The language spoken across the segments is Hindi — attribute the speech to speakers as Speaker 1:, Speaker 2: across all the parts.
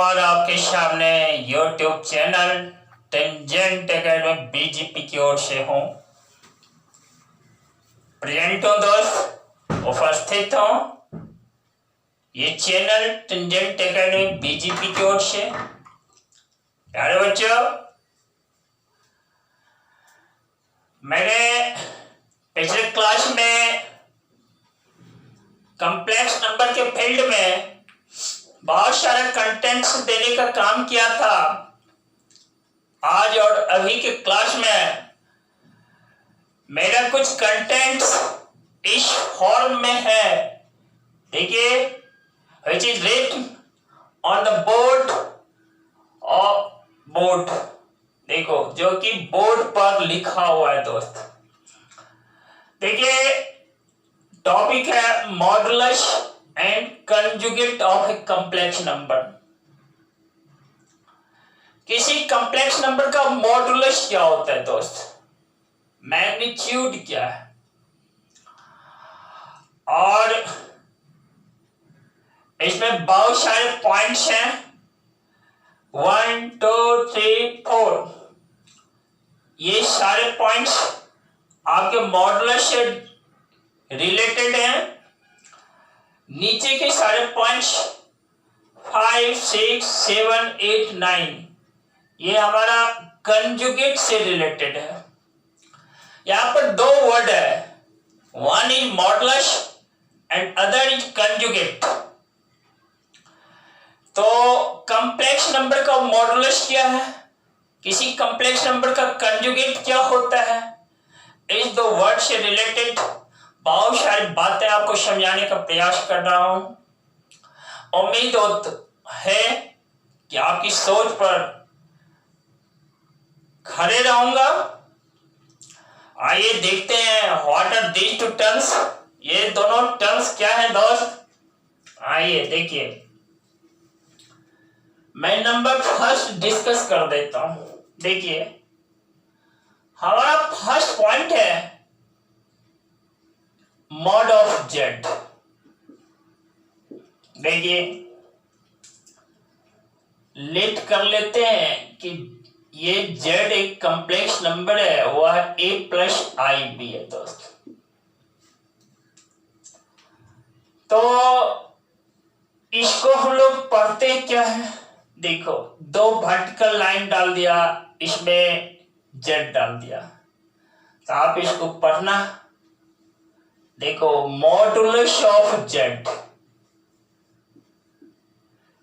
Speaker 1: और आपके सामने YouTube channel Tangent Academy BGP की ओर से हूँ। प्रेजेंट हूँ दोस्त, उपस्थित हूँ ये चैनल टेंजेंट एकेडमी बीजीपी की ओर से। प्यारे बच्चों, मैंने पिछले क्लास में कॉम्प्लेक्स नंबर के फील्ड में बहुत सारे कंटेंट्स देने का काम किया था। आज और अभी के क्लास में मेरा कुछ कंटेंट्स इस फॉर्म में है, देखिए, which is written on the board of board, देखो जो कि बोर्ड पर लिखा हुआ है दोस्त। देखिए, टॉपिक है modulus and conjugate of a complex number. किसी कॉम्प्लेक्स नंबर का मॉडुलस क्या होता है दोस्त, मैग्नीट्यूड क्या है, और इसमें बहुत सारे पॉइंट्स हैं, 1 2 3 4। ये सारे पॉइंट्स आपके मॉडुलस से रिलेटेड हैं। नीचे के सारे पॉइंट्स 5 6 7 8 9 ये हमारा कंजुगेट से रिलेटेड है। यहां पर दो वर्ड है, one is modulus and other is conjugate. तो कॉम्प्लेक्स नंबर का मॉडुलस क्या है, किसी कॉम्प्लेक्स नंबर का कंजुगेट क्या होता है, इस दो वर्ड से रिलेटेड बहुत सारी बातें आपको समझाने का प्रयास कर रहा हूं। उम्मीद है कि आपकी सोच पर खड़े रहूंगा। आइए देखते हैं what are these two terms. ये दोनों टर्म्स क्या है दोस्त, आइए देखिए। मैं नंबर फर्स्ट डिस्कस कर देता हूं। देखिए, हमारा फर्स्ट पॉइंट है मॉड ऑफ जेड। देखिए, लेट कर लेते हैं कि ये जेड एक कॉम्प्लेक्स नंबर है, वह a प्लस आई बी है दोस्त। तो इसको हम लोग पढ़ते क्या है, देखो, दो वर्टिकल लाइन डाल दिया, इसमें जेड डाल दिया, तो आप इसको पढ़ना। देखो, मॉडुलस ऑफ जेड,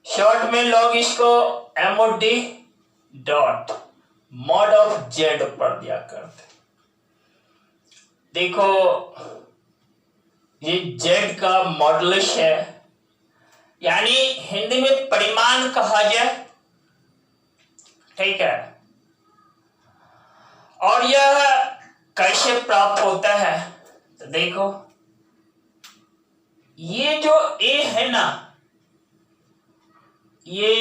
Speaker 1: शॉर्ट में लोग इसको MoD dot mod of Z पढ़ दिया करते। देखो, ये जेड का मॉडुलस है, यानी हिंदी में परिमाण कहा जाए, ठीक है। और यह कैसे प्राप्त होता है, तो देखो, ये जो ए है ना, ये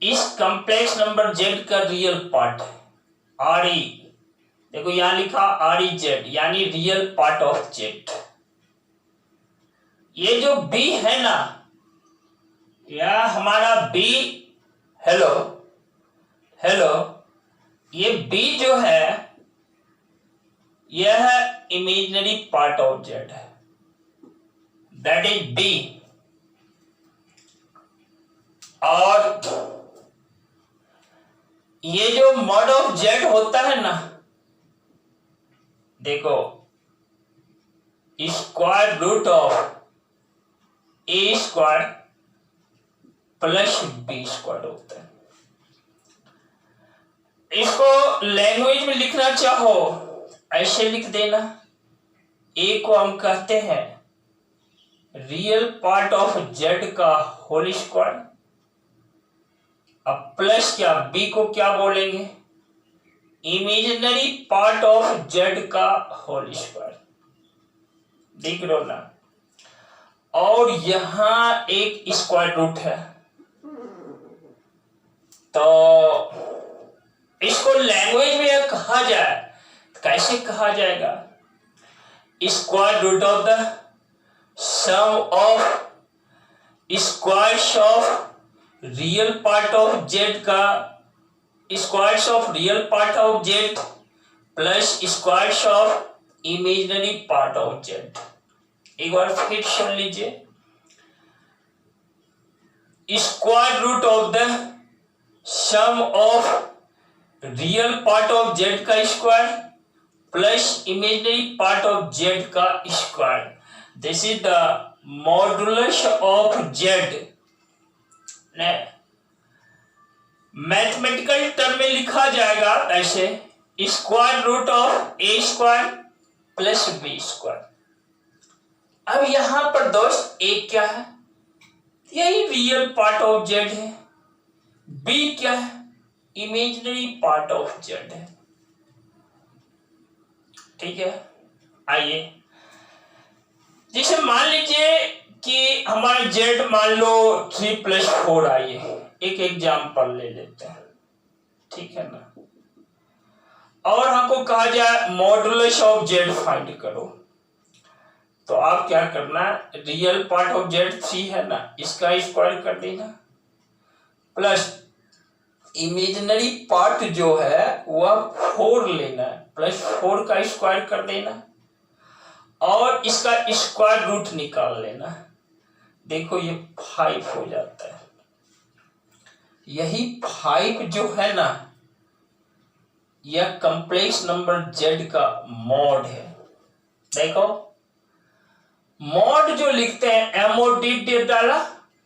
Speaker 1: इस कॉम्प्लेक्स नंबर जेड का रियल पार्ट है, आर ई। देखो यहां लिखा आर ई जेड, यानी रियल पार्ट ऑफ जेड। ये जो बी है ना, यह हमारा बी, हेलो हेलो, ये बी जो है यह इमेजिनरी पार्ट ऑफ जेड है, दैट इज बी। और ये जो मॉड ऑफ जेड होता है ना, देखो, square root of A square plus B square होता है। इसको लैंग्वेज में लिखना चाहो ऐसे लिख देना। ए को हम कहते हैं रियल पार्ट ऑफ जेड का होल स्क्वायर, अब प्लस क्या, बी को क्या बोलेंगे, इमेजिनरी पार्ट ऑफ जेड का होल स्क्वायर। देख लो ना, और यहां एक स्क्वायर रूट है, तो इसको लैंग्वेज में कहा जाए, कैसे कहा जाएगा, square root of the sum of squares of real part of Z का squares of real part of Z plus squares of imaginary part of Z. एक बार फिर सुन लीजिए, square root of the sum of real part of Z का square plus imaginary part of Z का square, this is the modulus of Z. Mathematical term में लिखा जाएगा ऐसे, square root of A square plus B square. अब यहां पर दोस्त ए क्या है, यही रियल पार्ट ऑफ जेड है, बी क्या है, इमेजिनरी पार्ट ऑफ जेड है। ठीक है, आइए जैसे मान लीजिए कि हमारा जेड मान लो 3+4, आइए एक एग्जाम्पल ले लेते हैं, ठीक है ना। और हमको कहा जाए मॉडुलस ऑफ जेड फाइंड करो, तो आप क्या करना, रियल पार्ट ऑफ जेड 3 है ना, इसका स्क्वायर कर देना प्लस इमेजिनरी पार्ट जो है वह 4 लेना है प्लस 4 का स्क्वायर कर देना और इसका स्क्वायर रूट निकाल लेना। देखो ये 5 हो जाता है। यही 5 जो है ना, यह कॉम्प्लेक्स नंबर जेड का मॉड है। देखो मॉड जो लिखते हैं MOD डाला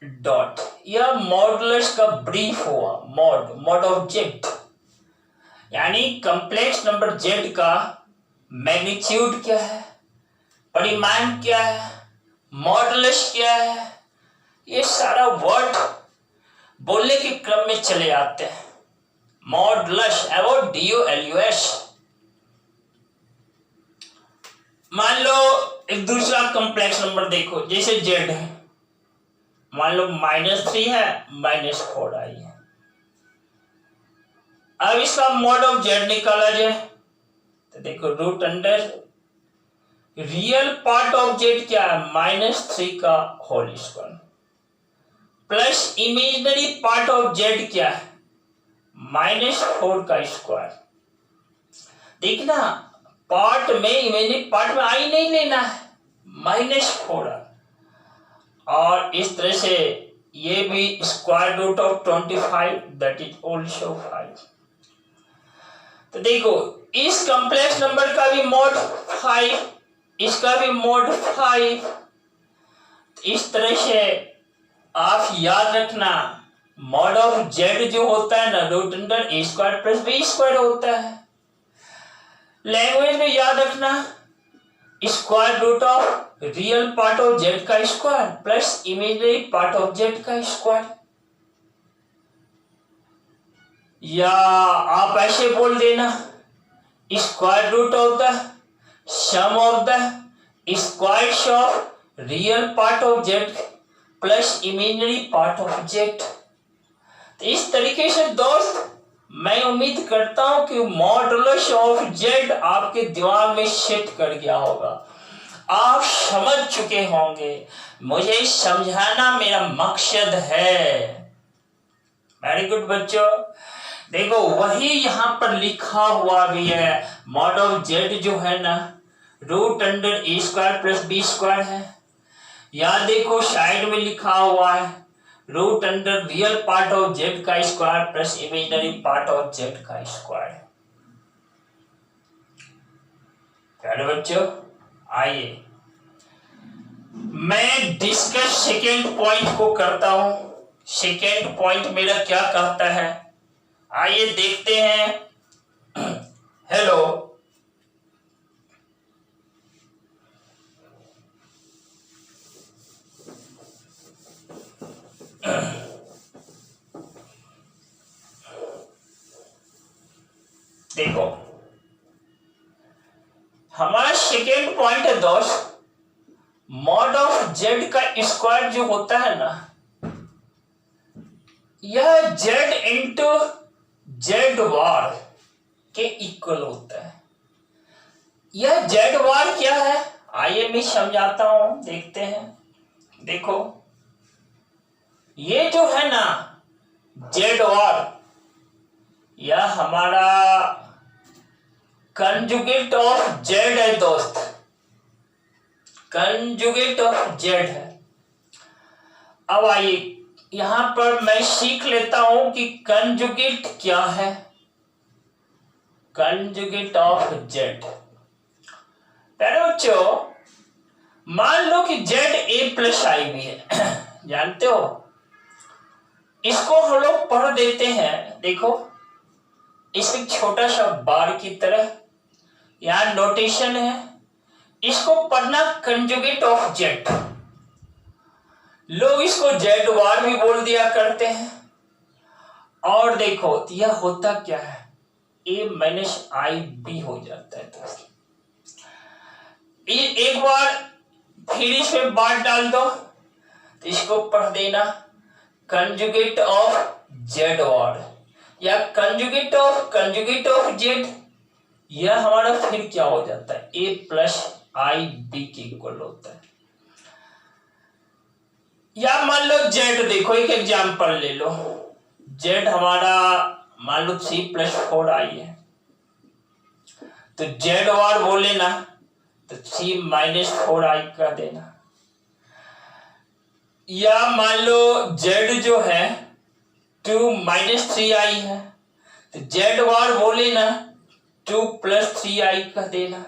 Speaker 1: डॉट, यह मॉडुलस का ब्रीफ हुआ, मॉड ऑफ जेड, यानी कॉम्प्लेक्स नंबर जेड का मैग्नीट्यूड क्या है, परिमाण क्या है, मॉडुलस क्या है, ये सारा वर्ड बोलने के क्रम में चले आते हैं। Modulus DOLUS। मान लो एक दूसरा कॉम्प्लेक्स नंबर देखो, जैसे जेड है, मान लो -3 है, -4 आई है। अब इसका मॉड ऑफ जेड निकाला जाए तो देखो root under real part of Z क्या है, -3 का whole square plus imaginary part of Z क्या है, -4 का स्क्वायर। देखना पार्ट में इमेजिनरी पार्ट में आई नहीं लेना है, -4, और इस तरह से ये भी square root of 25 that is also 5। तो देखो इस कॉम्प्लेक्स नंबर का भी मोड 5, इसका भी मोड 5। इस तरह से आप याद रखना मॉड ऑफ जेड जो होता है ना, root under A square plus B square होता है। लैंग्वेज में याद रखना square root of real part of Z का square plus imaginary part of Z का स्क्वायर, या आप ऐसे बोल देना square root of the sum of the squares of real part of Z plus imaginary part of Z. तो इस तरीके से दोस्त मैं उम्मीद करता हूं कि मॉडुलस ऑफ जेड आपके दिमाग में सेट कर गया होगा, आप समझ चुके होंगे। मुझे समझाना मेरा मकसद है। वेरी गुड बच्चों, देखो वही यहां पर लिखा हुआ भी है, मॉड ऑफ जेड जो है ना root under A square plus B square है। या देखो साइड में लिखा हुआ है root under real part of Z का square plus imaginary part of Z का स्क्वायर। प्यारे बच्चों आइए मैं डिस्कस सेकेंड पॉइंट को करता हूं। सेकेंड पॉइंट मेरा क्या कहता है, आइए देखते हैं। हेलो देखो हमारा सेकेंड पॉइंट है दोस्त, मॉड ऑफ जेड का स्क्वायर जो होता है ना, यह जेड इंटू जेड वार के इक्वल होता है। यह जेड वार क्या है, आइए मैं समझाता हूं, देखते हैं। देखो ये जो है ना जेड और यह हमारा कंजुगेट ऑफ जेड है दोस्त, कंजुगेट ऑफ जेड है। अब आइए यहां पर मैं सीख लेता हूं कि कंजुगेट क्या है। कंजुगेट ऑफ जेड, प्यारे बच्चों, मान लो कि जेड ए प्लस आई भी है जानते हो, इसको हम लोग पढ़ देते हैं। देखो इसमें छोटा सा बार की तरह यहां नोटेशन है, इसको पढ़ना कंजुगेट ऑफ जेड। लोग इसको जेड वार भी बोल दिया करते हैं। और देखो यह होता क्या है, ए माइनस आई बी हो जाता है दोस्त। एक बार फिर इसमें बार डाल दो तो इसको पढ़ देना कंजुगेट ऑफ जेड वार या कंजुगेट ऑफ जेड। यह हमारा फिर क्या हो जाता है, ए प्लस आई बी के इक्वल होता है। या मान लो जेड, देखो एक एग्जांपल ले लो, जेड हमारा मान लो 3+4 आई है, तो जेड वार बोले ना तो 3-4 आई का देना। या मान लो जेड जो है 2-3 आई है, तो जेड वार बोले ना 2+3 आई का देना।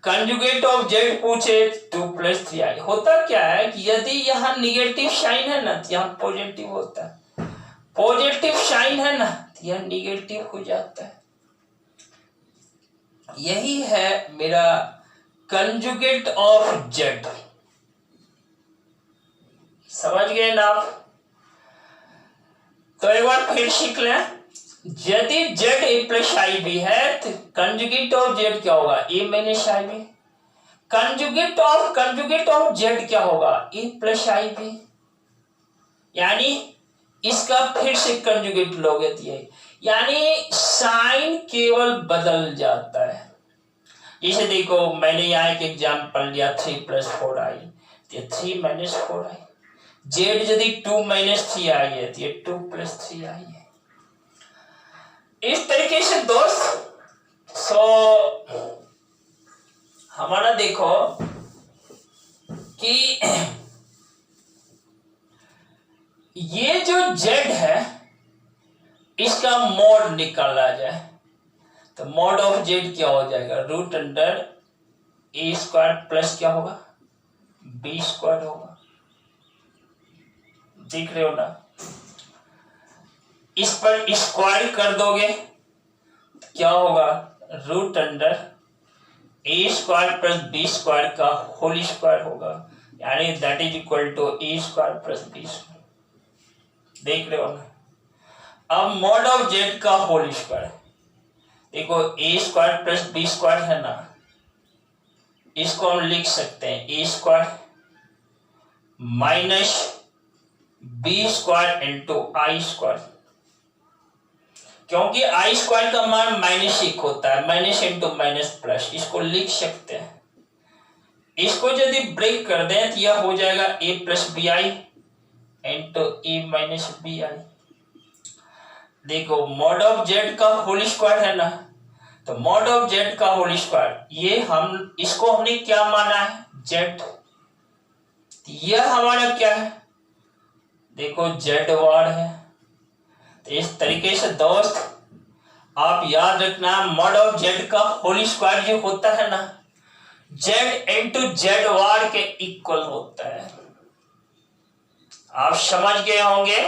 Speaker 1: कंजुगेट ऑफ जेड पूछे 2+3 आई। होता क्या है कि यदि यहाँ निगेटिव साइन है ना तो यहाँ पॉजिटिव होता है, पॉजिटिव साइन है ना तो यहाँ निगेटिव हो जाता है। यही है मेरा कंजुगेट ऑफ जेड। समझ गए ना आप? तो एक बार फिर सीख लें, यदि Z A plus I B है तो कंजुगेट ऑफ जेड क्या होगा, A minus I B. Conjugate of Z क्या होगा, ए प्लस आई बी। यानी इसका फिर से कंजुगेट लोगे तो ये, यानी साइन केवल बदल जाता है। जैसे देखो मैंने यहाँ एक एग्जाम्पल लिया 3+4 आई, तो 3-4 आई। जेड यदि 2-3 आई है तो ये 2+3 आई है। इस तरीके से दोस्त हमारा देखो कि ये जो जेड है इसका मॉड निकाला जाए तो मॉड ऑफ जेड क्या हो जाएगा, √a² प्लस क्या होगा, b² होगा। देख रहे हो ना, इस पर स्क्वायर कर दोगे तो क्या होगा, √a² प्लस b² का होल स्क्वायर होगा, यानी that is equal to a² plus b²। देख रहे हो ना। अब मॉड ऑफ जेड का होल स्क्वायर, देखो a² प्लस b² है ना, इसको हम लिख सकते हैं a² minus b² into i², क्योंकि i² का मान -1 होता है, माइनस इंटू माइनस प्लस, इसको लिख सकते हैं। इसको यदि ब्रेक कर दें तो यह हो जाएगा a plus B I into A minus B I. देखो मॉड ऑफ जेड का होल स्क्वायर है ना, तो मॉड ऑफ जेड का होल स्क्वायर, ये हम इसको हमने क्या माना है, जेड। यह हमारा क्या है, देखो जेड वार है। तो इस तरीके से दोस्त आप याद रखना, मॉड ऑफ जेड का होल स्क्वायर जो होता है ना, जेड इंटू जेड वार के इक्वल होता है। आप समझ गए होंगे,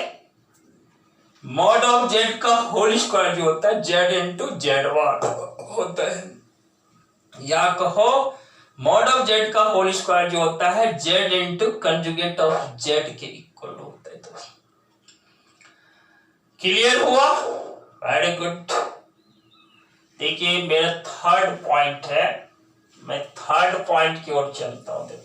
Speaker 1: मॉड ऑफ जेड का होल स्क्वायर जो होता है जेड इंटू जेड वार होता है, या कहो मॉड ऑफ जेड का होल स्क्वायर जो होता है Z into conjugate of Z के इक्वल होता है। तो क्लियर हुआ? Very good. देखिए मेरा थर्ड पॉइंट है, मैं थर्ड पॉइंट की ओर चलता हूं।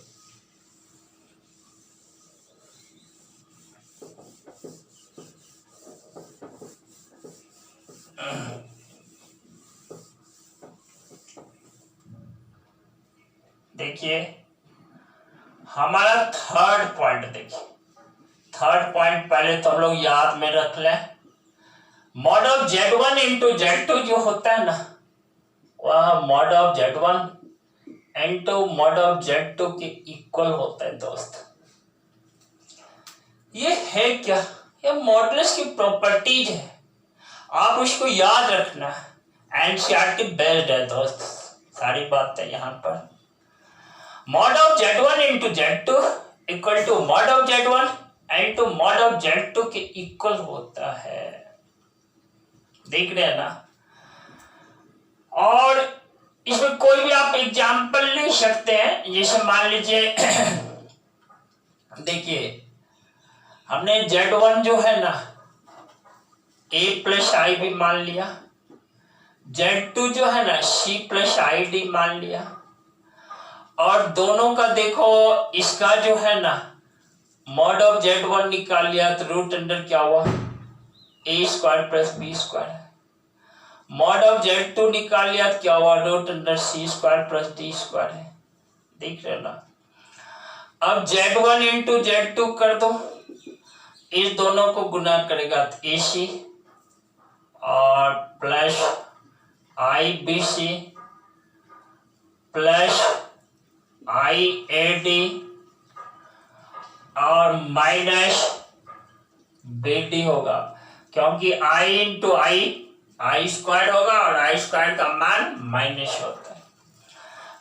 Speaker 1: देखिए हमारा थर्ड पॉइंट, देखिए थर्ड पॉइंट पहले तो हम लोग याद में रख लें। Mod of Z1 into Z2 जो होता है ना, वह mod of Z1 into mod of Z2 के इक्वल होता है दोस्त। ये है क्या? ये मॉडुलस की प्रॉपर्टीज है, आप उसको याद रखना। एनसीईआरटी बेस्ड है दोस्त, सारी बात है यहाँ पर। Mod of Z1 into Z2 equal to mod of Z1 into mod of Z2 के इक्वल होता है। देख रहे हैं ना? और इसमें कोई भी आप एग्जाम्पल ले सकते हैं, जैसे मान लीजिए देखिए हमने Z1 जो है ना A प्लस आई भी मान लिया, Z2 जो है ना C प्लस आई डी मान लिया, और दोनों का देखो इसका जो है ना मॉड ऑफ Z1 निकाल लिया तो रूट अंडर क्या हुआ A square plus B square. Mod of Z2 निकाल लिया तो क्या हुआ root under C square plus D square है। देख रहे ना? अब Z1 इंटू Z2 कर दो, इस दोनों को गुना करेगा तो AC और प्लस IBC प्लस IAD और माइनस BD होगा, क्योंकि I इंटू आई स्क्वायर होगा और आई स्क्वायर का मान माइनस होता है।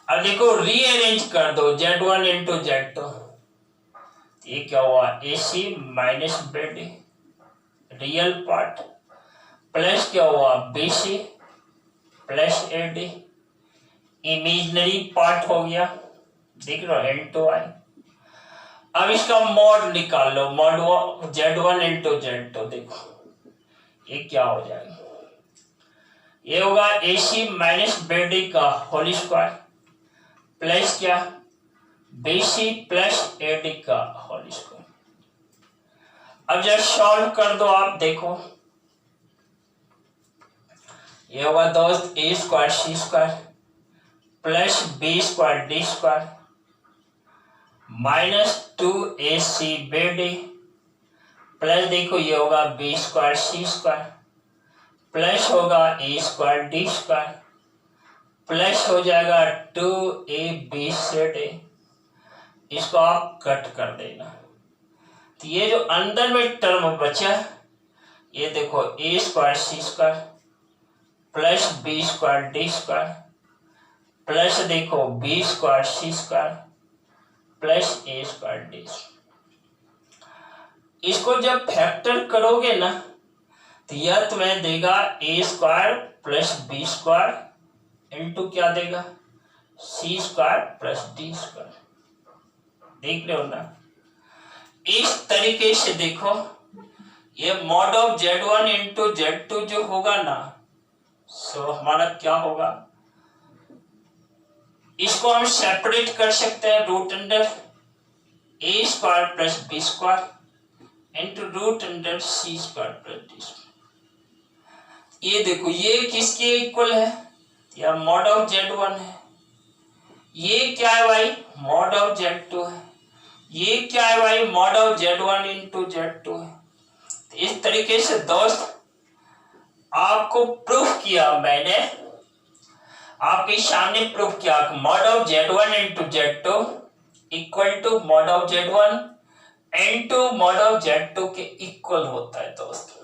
Speaker 1: अब देखो रीअरेंज कर दो Z1 इंटू Z2, ये क्या हुआ AC minus BD real part plus क्या हुआ BC plus AD imaginary part हो गया। देख लो N2I। अब इसका मॉड निकाल लो, मॉड Z1 इंटू Z2, देखो ये क्या हो जाएगा, ये होगा AC माइनस BD का होल स्क्वायर प्लस क्या BC प्लस AD का होल स्क्वायर। अब जब सॉल्व कर दो आप देखो, ये होगा दोस्त A square C square plus B square D square minus 2AC BD plus देखो ये होगा B square C square plus होगा A square D square plus हो जाएगा 2ABCD। इसको आप कट कर देना, तो ये जो अंदर में टर्म बचा ये देखो A square C square plus B square D square plus देखो B square C square plus A square D। इसको जब फैक्टर करोगे ना तो यह तुम्हें देगा A square plus B square into क्या देगा C square plus D square. देख रहे हो ना? इस तरीके से देखो ये mod of Z1 into Z2 जो होगा ना, सो हमारा क्या होगा, इसको हम सेपरेट कर सकते हैं root under A square plus B square into root under C square plus D square. ये देखो ये किसके इक्वल है, या मॉड ऑफ Z1 है। ये क्या है भाई, मॉड ऑफ Z2 है। ये क्या है भाई, mod of Z1 into Z2 है। तो इस तरीके से दोस्त आपको प्रूफ किया, मैंने आपके सामने प्रूफ किया mod of Z1 into Z2 equal to mod of Z1 into mod of Z2 के इक्वल होता है दोस्त।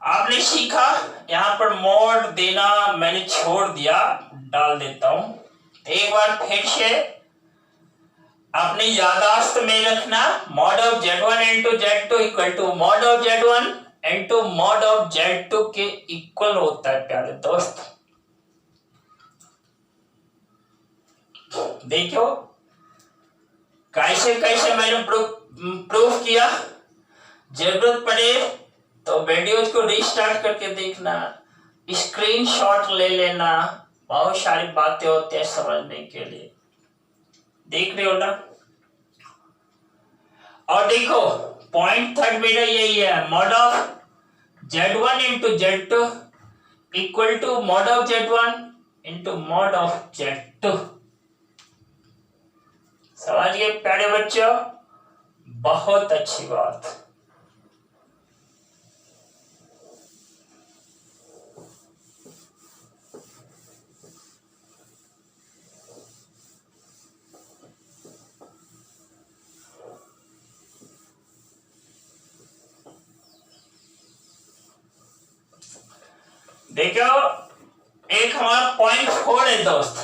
Speaker 1: आपने सीखा, यहाँ पर मॉड देना मैंने छोड़ दिया, डाल देता हूं। एक बार फिर से आपने यादाश्त में रखना, mod of Z1 into Z2 equal to mod of Z1 into mod of Z2 के इक्वल होता है प्यारे दोस्त। देखो कैसे कैसे मैंने प्रूफ किया। जरूरत पड़े तो वीडियोज को रिस्टार्ट करके देखना, स्क्रीनशॉट ले लेना, बहुत सारी बातें होती है समझने के लिए। देख रहे हो ना? और देखो पॉइंट थर्ड मेरा यही है, mod of Z1 into Z2 equal to mod of Z1 into mod of Z2। समझ गए प्यारे बच्चों? बहुत अच्छी बात। देखो एक हमारा 0.4 है दोस्त,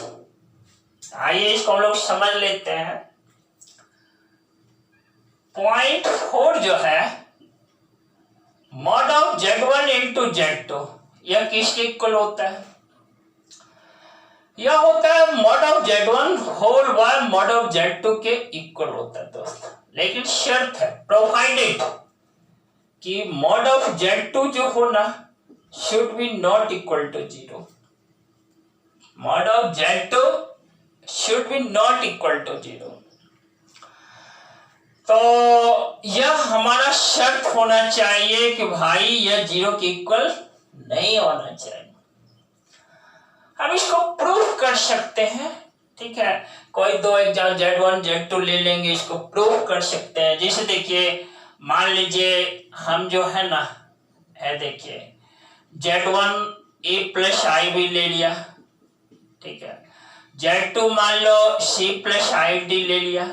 Speaker 1: आइए इसको हम लोग समझ लेते हैं। 0.4 जो है mod of Z1 into Z2, यह किसके इक्वल होता है? यह होता है mod of Z1 whole by mod of Z2 के इक्वल होता है दोस्त। लेकिन शर्त है, प्रोवाइडेड कि मॉड ऑफ Z2 जो हो ना should be not equal to 0। Mod of Z2 should be not equal to 0। तो यह हमारा शर्त होना चाहिए कि भाई यह 0 के इक्वल नहीं होना चाहिए। हम इसको प्रूफ कर सकते हैं, ठीक है। कोई दो एग्जाम Z1 Z2 ले लेंगे, इसको प्रूफ कर सकते हैं। जैसे देखिए मान लीजिए हम जो है ना है देखिए Z1 A plus I B ले लिया, ठीक है। Z2 मान लो C प्लस आई डी ले लिया,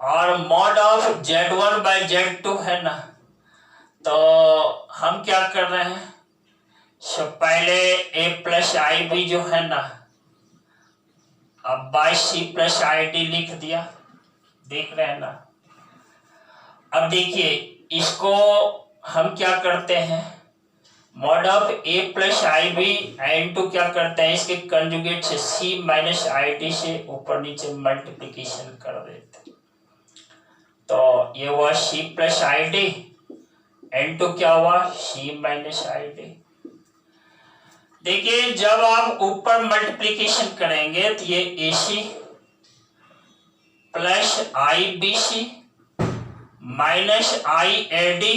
Speaker 1: और mod of Z1 by Z2 है ना, तो हम क्या कर रहे हैं, पहले A प्लस आई बी जो है ना अब by C plus I D लिख दिया, देख रहे हैं ना। अब देखिए इसको हम क्या करते हैं, mod of A plus I B into क्या करते हैं, इसके कंजुगेट से C माइनस आई डी से ऊपर नीचे मल्टीप्लिकेशन कर देते। तो ये हुआ C plus I D into क्या हुआ C माइनस आई डी। देखिए जब आप ऊपर मल्टीप्लिकेशन करेंगे तो ये AC plus I B C minus I A D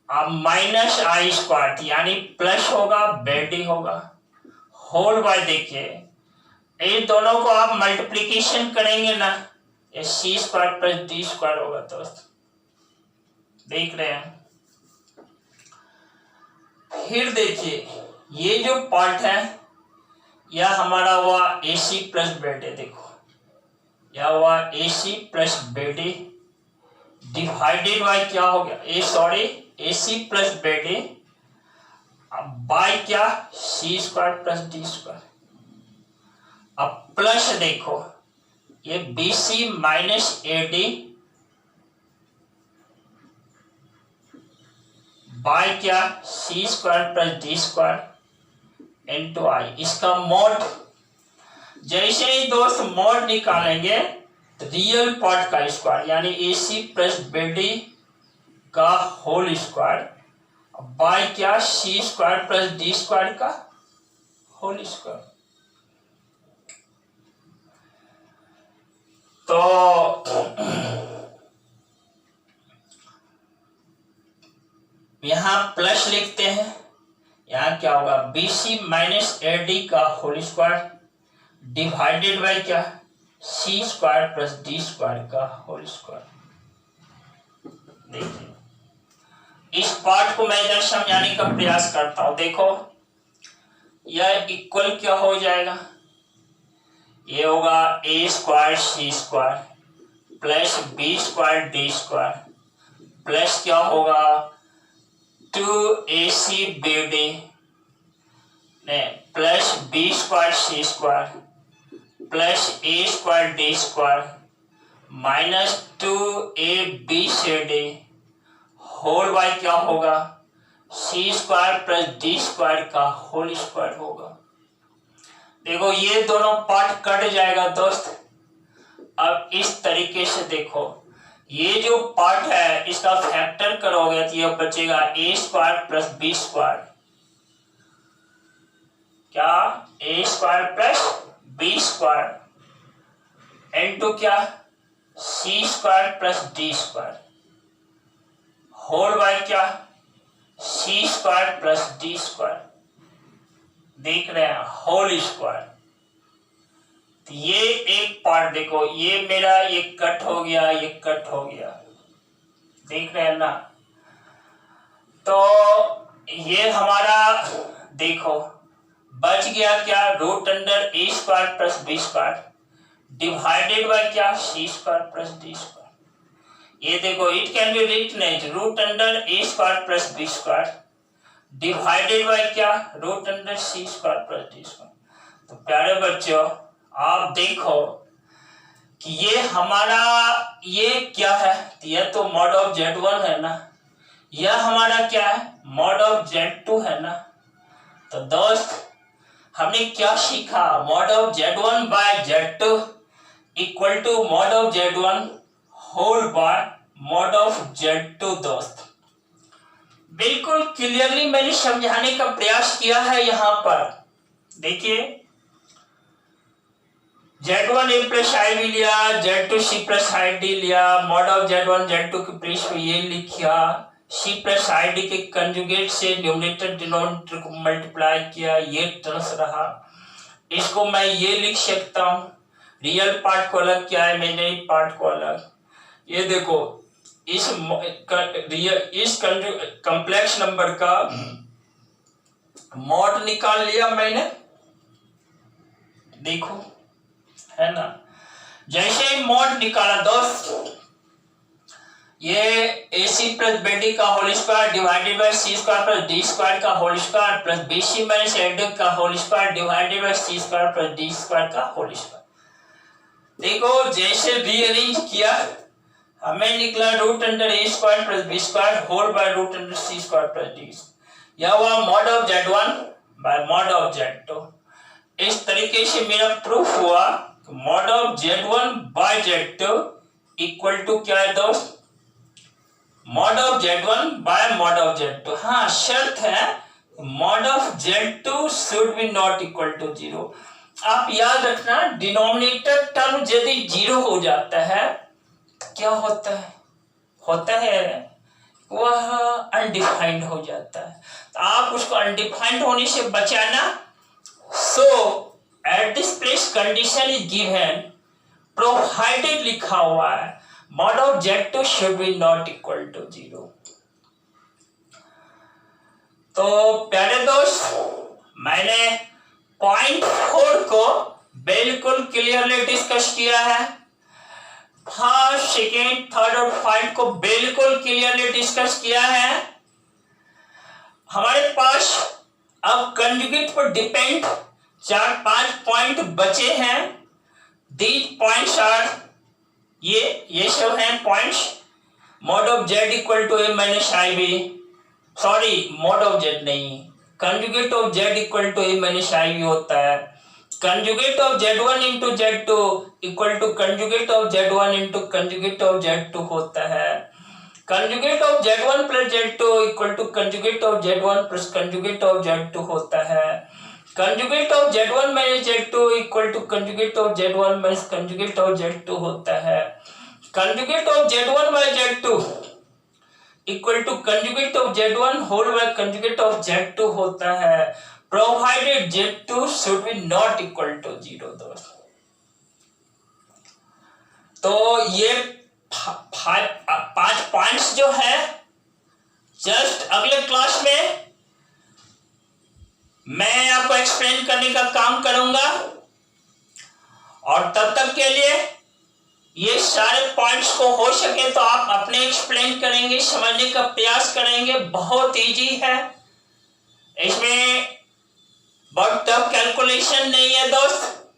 Speaker 1: अब माइनस आई स्क्वायर यानी प्लस होगा बेडी होगा होल बाय। देखिए इन दोनों को आप मल्टीप्लिकेशन करेंगे ना, ये C square plus D square होगा दोस्त, देख रहे हैं। फिर देखिए ये जो पार्ट है यह हमारा हुआ AC प्लस बेडी, देखो यह हुआ AC plus B D divided by क्या हो गया AC प्लस बेडी बाय क्या C square plus D square. अब प्लस देखो ये BC माइनस AD बाय क्या C square plus D square into I. इसका मोड जैसे ही दोस्त मोड निकालेंगे तो रियल पार्ट का स्क्वायर यानी AC प्लस BD का होल स्क्वायर बाय क्या C square plus D square का होल स्क्वायर। तो यहां प्लस लिखते हैं, यहां क्या होगा BC माइनस AD का होल स्क्वायर डिवाइडेड बाय क्या C square plus D square का होल स्क्वायर। देखिए इस पार्ट को मैं इधर समझाने का प्रयास करता हूं। देखो यह इक्वल क्या हो जाएगा, ये होगा A square C square plus B square D square plus क्या होगा 2AC BD plus B square C square plus A square D square minus 2ABCD whole by क्या होगा C square plus D square का होल स्क्वायर होगा। देखो ये दोनों पार्ट कट जाएगा दोस्त। अब इस तरीके से देखो ये जो पार्ट है इसका फैक्टर करोगे तो ये बचेगा A square plus B square, क्या A square plus B square into क्या C square plus D square whole by क्या C square plus D square, देख रहे हैं होल स्क्वायर। तो ये एक पार्ट देखो ये मेरा ये कट हो गया, ये कट हो गया, देख रहे हैं ना। तो ये हमारा देखो बच गया क्या root under A square plus B square divided by क्या C square plus D square. ये देखो it can be written as root under A square plus B square divided by क्या, root under C square plus D square. तो प्यारे बच्चों आप देखो कि ये हमारा ये क्या है, ये तो मॉड ऑफ Z1 है ना, यह हमारा क्या है, मॉड ऑफ Z2 है ना। तो दोस्त हमने क्या सीखा, mod of Z1 by Z2 equal to mod of Z1 whole by mod of Z2। दोस्त बिल्कुल क्लियरली मैंने समझाने का प्रयास किया है। यहां पर देखिए Z1 A प्लस आई भी लिया, Z2 C plus I D लिया, मॉड ऑफ Z1 Z2 के प्लेस पे ये लिखा, C प्लस आई डी के कंजुगेट से न्यूमरेटर डिनोमिनेटर को मल्टीप्लाई किया, ये टर्म्स रहा। इसको मैं ये लिख सकता हूं, रियल पार्ट को अलग किया है, इमेजिनरी पार्ट को अलग। ये देखो इस कॉम्प्लेक्स नंबर का मॉड निकाल लिया मैंने, देखो है ना। जैसे ही मॉड निकाला दोस्त, ये AC प्लस BD का whole square divided by C square plus D square का whole square plus BC minus AD का whole square divided by C square plus D square का होल स्क्वायर। देखो जैसे रीअरेंज किया हमें निकला root under A square plus B square whole by root under C square plus D। यह हुआ mod of Z1 by mod of Z2। इस तरीके से मेरा प्रूफ हुआ mod of Z1 by Z2 equal to क्या है दोस्त, mod of Z1 by mod of Z2। हाँ शर्त है mod of Z2 should be not equal to 0। आप याद रखना डिनोमिनेटर टर्म यदि 0 हो जाता है क्या होता है वह अनडिफाइंड हो जाता है। तो आप उसको अनडिफाइंड होने से बचाना। So at this place condition is given provided लिखा हुआ है mod of Z2 should be not equal to 0। तो प्यारे दोस्त मैंने पॉइंट 4 को बिल्कुल क्लियरली डिस्कस किया है, फर्स्ट सेकेंड थर्ड और फाइव को बिल्कुल क्लियरली डिस्कस किया है। हमारे पास अब कंजुगेट पर डिपेंड 4-5 पॉइंट बचे हैं। दीज पॉइंट्स आर ये सब हैं points. Mod of Z equal to A minus I B, sorry mod of Z नहीं, conjugate of Z equal to A minus I B होता है। Conjugate of Z1 into Z2 equal to conjugate of Z1 into conjugate of Z2 होता है। Conjugate of Z1 plus Z2 equal to conjugate of Z1 plus conjugate of Z2 होता है। Conjugate of Z1 minus Z2 equal to conjugate of Z1 minus conjugate of Z2 होता है। Conjugate of Z1 by Z2 equal to conjugate of Z1 whole by conjugate of Z2 होता है, provided Z2 should be not equal to 0। दोस्त तो ये 5 पॉइंट्स जो है जस्ट अगले क्लास में मैं आपको एक्सप्लेन करने का काम करूंगा, और तब तक के लिए ये सारे पॉइंट्स को हो सके तो आप अपने एक्सप्लेन करेंगे, समझने का प्रयास करेंगे। बहुत इजी है, इसमें बहुत टफ कैलकुलेशन नहीं है दोस्त।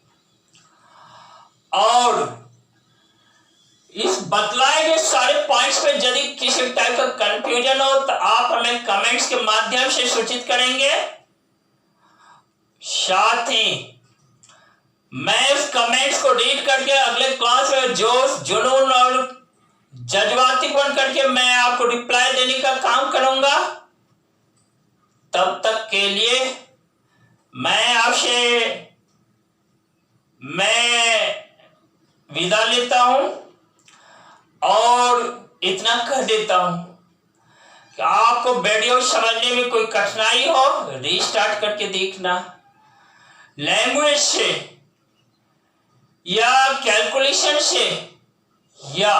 Speaker 1: और इस बतलाए गए सारे पॉइंट्स पे यदि किसी टाइप का कंफ्यूजन हो तो आप हमें कमेंट्स के माध्यम से सूचित करेंगे। साथ ही मैं उस कमेंट्स को रीड करके अगले क्लास में जोश जुनून और जज्बाती बन करके मैं आपको रिप्लाई देने का काम करूंगा। तब तक के लिए मैं विदा लेता हूं और इतना कह देता हूं कि आपको वीडियो समझने में कोई कठिनाई हो रीस्टार्ट करके देखना। लैंग्वेज से या कैलकुलेशन से या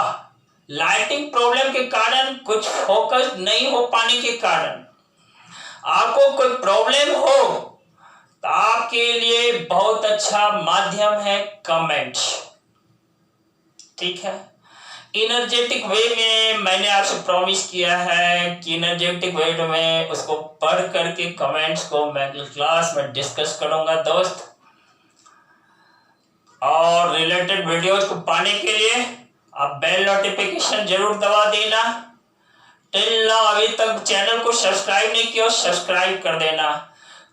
Speaker 1: लाइटिंग प्रॉब्लम के कारण कुछ फोकस नहीं हो पाने के कारण आपको कोई प्रॉब्लम हो तो आपके लिए बहुत अच्छा माध्यम है कमेंट्स। ठीक है, इनर्जेटिक वे में मैंने आपसे प्रॉमिस किया है कि इनर्जेटिक वे में उसको पढ़ करके कमेंट्स को मैं क्लास में डिस्कस करूंगा दोस्त। और रिलेटेड वीडियोस को पाने के लिए आप बेल नोटिफिकेशन जरूर दबा देना। टिल नाउ अभी तक चैनल को सब्सक्राइब नहीं किया, सब्सक्राइब कर देना।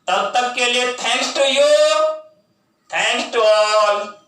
Speaker 1: तब तक के लिए thanks to you, thanks to all.